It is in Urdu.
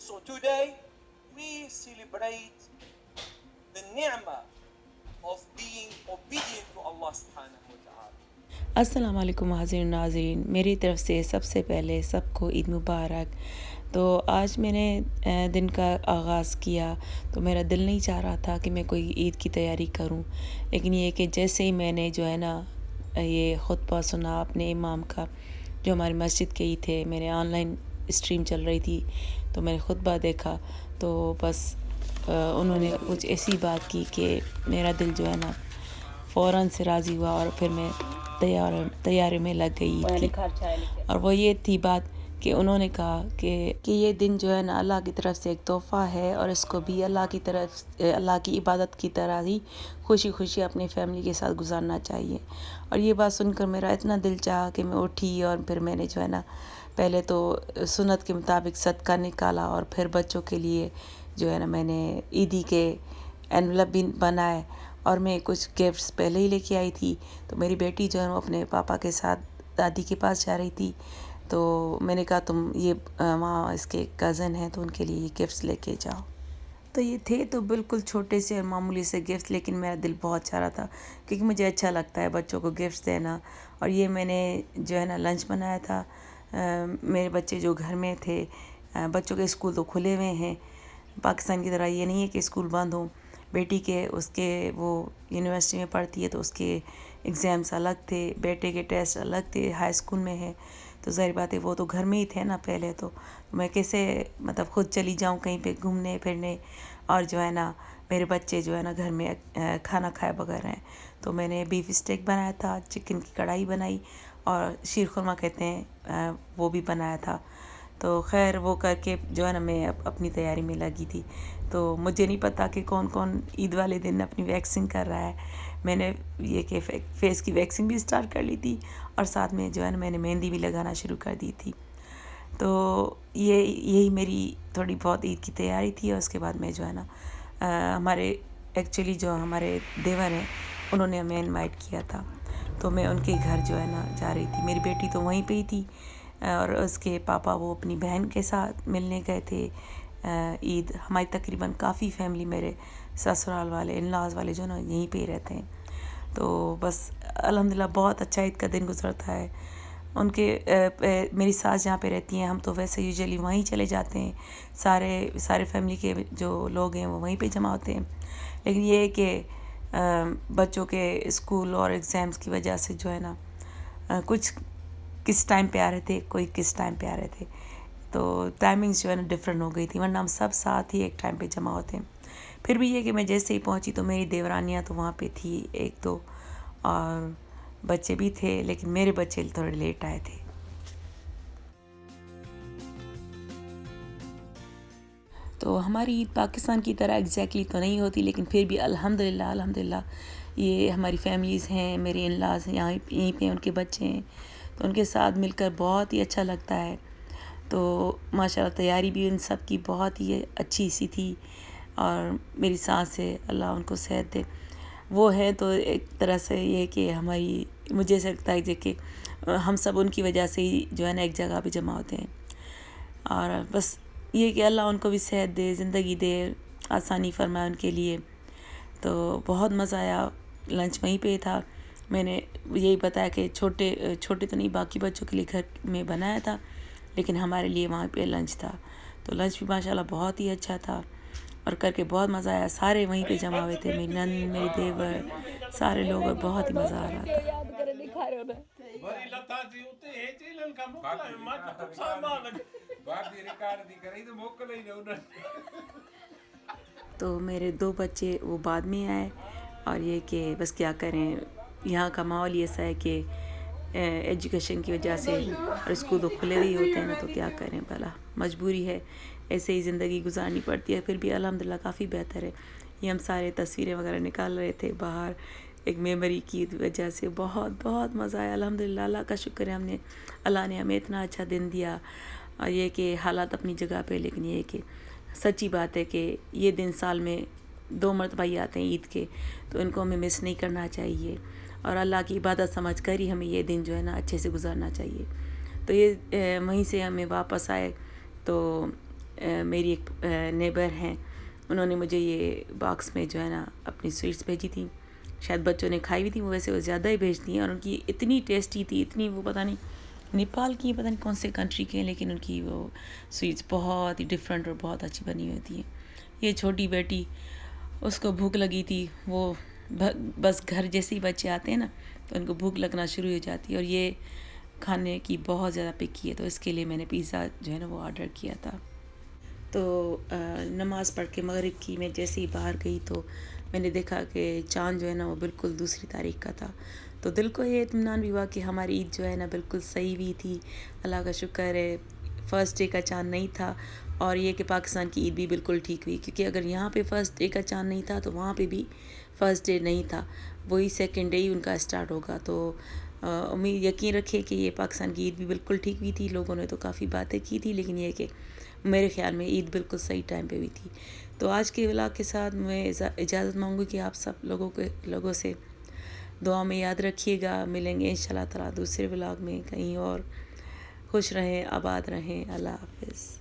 So today we celebrate the ni'mah of being obedient to Allah subhanahu wa ta'ala. السلام علیکم حاضرین ناظرین، میری طرف سے سب سے پہلے سب کو عید مبارک۔ تو آج میں نے دن کا آغاز کیا تو میرا دل نہیں چاہ رہا تھا کہ میں کوئی عید کی تیاری کروں، لیکن یہ کہ جیسے ہی میں نے جو ہے نا یہ خطبہ سنا اپنے امام کا جو ہماری مسجد کے ہی تھے، میرے آن لائن اسٹریم چل رہی تھی تو میں نے خطبہ دیکھا تو بس انہوں نے کچھ ایسی بات کی کہ میرا دل جو ہے نا فوراً سے راضی ہوا اور پھر میں تیاری میں لگ گئی عید کی۔ اور وہ یہ تھی بات کہ انہوں نے کہا کہ یہ دن جو ہے نا اللہ کی طرف سے ایک تحفہ ہے اور اس کو بھی اللہ کی عبادت کی طرح ہی خوشی خوشی اپنی فیملی کے ساتھ گزارنا چاہیے۔ اور یہ بات سن کر میرا اتنا دل چاہا کہ میں اٹھی اور پھر میں نے جو ہے نا پہلے تو سنت کے مطابق صدقہ نکالا اور پھر بچوں کے لیے جو ہے نا میں نے عیدی کے انویلپ بھی بنائے اور میں کچھ گفٹس پہلے ہی لے کے آئی تھی۔ تو میری بیٹی جو ہے وہ اپنے پاپا کے ساتھ دادی کے پاس جا رہی تھی تو میں نے کہا تم یہ وہاں اس کے کزن ہیں تو ان کے لیے یہ گفٹس لے کے جاؤ۔ تو یہ تھے تو بالکل چھوٹے سے اور معمولی سے گفٹس، لیکن میرا دل بہت چاہ رہا تھا کیونکہ مجھے اچھا لگتا ہے بچوں کو گفٹس دینا۔ اور یہ میں نے جو ہے نا لنچ بنایا تھا، میرے بچے جو گھر میں تھے، بچوں کے اسکول تو کھلے ہوئے ہیں، پاکستان کی طرح یہ نہیں ہے کہ اسکول بند ہوں۔ بیٹی کے اس کے وہ یونیورسٹی میں پڑھتی ہے تو اس کے ایگزامس الگ تھے، بیٹے کے ٹیسٹ الگ تھے، ہائی اسکول میں ہے تو ظاہر بات ہے وہ تو گھر میں ہی تھے نا پہلے، تو میں کیسے مطلب خود چلی جاؤں کہیں پہ گھومنے پھرنے، اور جو ہے نا میرے بچے جو ہے نا گھر میں کھانا کھائے بغیر ہیں۔ تو میں نے بیف اسٹیک بنایا تھا، چکن کی کڑھائی بنائی اور شیر خورما کہتے ہیں وہ بھی بنایا تھا۔ تو خیر وہ کر کے جو ہے نا میں اپنی تیاری میں لگی تھی۔ تو مجھے نہیں پتا کہ کون کون عید والے دن اپنی ویکسنگ کر رہا ہے۔ میں نے یہ کہ فیس کی ویکسنگ بھی اسٹارٹ کر لی تھی اور ساتھ میں جو ہے نا میں نے مہندی بھی لگانا شروع کر دی تھی۔ تو یہی میری تھوڑی بہت عید کی تیاری تھی۔ اور اس کے بعد میں جو ہے نا ہمارے ایکچولی جو ہمارے دیور ہیں انہوں نے ہمیں انوائٹ کیا تھا تو میں ان کے گھر جو ہے نا جا رہی تھی۔ میری بیٹی تو وہیں پہ ہی تھی اور اس کے پاپا وہ اپنی بہن کے ساتھ ملنے گئے تھے۔ عید ہماری تقریباً کافی فیملی میرے سسرال والے ان لاز والے جو نا یہیں پہ ہی رہتے ہیں، تو بس الحمدللہ بہت اچھا عید کا دن گزرتا ہے۔ ان کے میری ساس جہاں پہ رہتی ہیں ہم تو ویسے یوزلی وہیں چلے جاتے ہیں، سارے فیملی کے جو لوگ ہیں وہ وہیں پہ جمع ہوتے ہیں، لیکن یہ ہے کہ بچوں کے اسکول اور ایگزامس کی وجہ سے جو ہے نا کچھ کس ٹائم پہ آ رہے تھے، کوئی کس ٹائم پہ آ رہے تھے، تو ٹائمنگز جو ہے نا ڈفرینٹ ہو گئی تھی، ورنہ ہم سب ساتھ ہی ایک ٹائم پہ جمع ہوتے ہیں۔ پھر بھی یہ کہ میں جیسے ہی پہنچی تو میری دیورانیاں تو وہاں پہ تھی ایک دو اور بچے بھی تھے، لیکن میرے بچے تھوڑے لیٹ آئے تھے۔ تو ہماری عید پاکستان کی طرح ایگزیکٹلی تو نہیں ہوتی، لیکن پھر بھی الحمدللہ یہ ہماری فیملیز ہیں، میرے ان لاز ہیں یہیں پہ، ان کے بچے ہیں تو ان کے ساتھ مل کر بہت ہی اچھا لگتا ہے۔ تو ماشاءاللہ تیاری بھی ان سب کی بہت ہی اچھی سی تھی، اور میری سانس ہے اللہ ان کو صحت دے، وہ ہے تو ایک طرح سے یہ کہ ہماری مجھے ایسا لگتا ہے کہ ہم سب ان کی وجہ سے ہی جو ہے نا ایک جگہ پہ جمع ہوتے ہیں، اور بس یہ کہ اللہ ان کو بھی صحت دے، زندگی دے، آسانی فرمائے ان کے لیے۔ تو بہت مزہ آیا، لنچ وہیں پہ تھا۔ میں نے یہی بتایا کہ چھوٹے تو نہیں باقی بچوں کے لیے گھر میں بنایا تھا، لیکن ہمارے لیے وہاں پہ لنچ تھا، تو لنچ بھی ماشاءاللہ بہت ہی اچھا تھا اور کر کے بہت مزہ آیا۔ سارے وہیں پہ جمع ہوئے تھے، میری نند، میری دیور، سارے لوگ، اور بہت ہی مزہ آ رہا تھا۔ تو میرے 2 بچے وہ بعد میں آئے، اور یہ کہ بس کیا کریں، یہاں کا ماحول ایسا ہے کہ ایجوکیشن کی وجہ سے اور اسکول تو کھلے ہی ہوتے ہیں نا، تو کیا کریں بھلا، مجبوری ہے، ایسے ہی زندگی گزارنی پڑتی ہے۔ پھر بھی الحمدللہ کافی بہتر ہے۔ یہ ہم سارے تصویریں وغیرہ نکال رہے تھے باہر ایک میموری کی وجہ سے، بہت بہت مزہ آیا الحمدللہ۔ اللہ کا شکر ہے اللہ نے ہمیں اتنا اچھا دن دیا، اور یہ کہ حالات اپنی جگہ پہ، لیکن یہ کہ سچی بات ہے کہ یہ دن سال میں 2 مرتبہ ہی آتے ہیں عید کے، تو ان کو ہمیں مس نہیں کرنا چاہیے، اور اللہ کی عبادت سمجھ کر ہی ہمیں یہ دن جو ہے نا اچھے سے گزارنا چاہیے۔ تو یہ وہیں سے ہمیں واپس آئے تو میری ایک نیبر ہیں، انہوں نے مجھے یہ باکس میں جو ہے نا اپنی سویٹس بھیجی تھیں، شاید بچوں نے کھائی بھی تھی، وہ ویسے وہ زیادہ ہی بھیجتی ہیں، اور ان کی اتنی ٹیسٹی تھی، اتنی وہ پتہ نہیں نیپال کی پتہ نہیں کون سے کنٹری کے ہیں، لیکن ان کی وہ سویٹس بہت ہی ڈفرینٹ اور بہت اچھی بنی ہوتی ہیں۔ یہ چھوٹی بیٹی، اس کو بھوک لگی تھی، وہ بس گھر جیسے ہی بچے آتے ہیں نا تو ان کو بھوک لگنا شروع ہو جاتی ہے، اور یہ کھانے کی بہت زیادہ پکی ہے، تو اس کے لیے میں نے پیزا جو ہے نا وہ آرڈر کیا تھا۔ تو نماز پڑھ کے مغرب کی میں جیسے ہی باہر گئی تو میں نے دیکھا کہ چاند جو ہے نا وہ بالکل دوسری تاریخ کا تھا، تو دل کو یہ اطمینان بھی ہوا کہ ہماری عید جو ہے نا بالکل صحیح بھی تھی، اللہ کا شکر ہے، فرسٹ ڈے کا چاند نہیں تھا، اور یہ کہ پاکستان کی عید بھی بالکل ٹھیک ہوئی، کیونکہ اگر یہاں پہ فرسٹ ڈے کا چاند نہیں تھا تو وہاں پہ بھی فرسٹ ڈے نہیں تھا، وہی سیکنڈ ڈے ہی ان کا اسٹارٹ ہوگا۔ تو امید یقین رکھے کہ یہ پاکستان کی عید بھی بالکل ٹھیک ہوئی تھی، لوگوں نے تو کافی باتیں کی تھی، لیکن یہ کہ میرے خیال میں عید بالکل صحیح ٹائم پہ ہوئی تھی۔ تو آج کے ولاگ کے ساتھ میں اجازت مانگوں کہ آپ سب لوگوں سے دعا میں یاد رکھیے گا، ملیں گے انشاءاللہ تعالیٰ دوسرے ولاگ میں کہیں اور۔ خوش رہیں، آباد رہیں، اللہ حافظ۔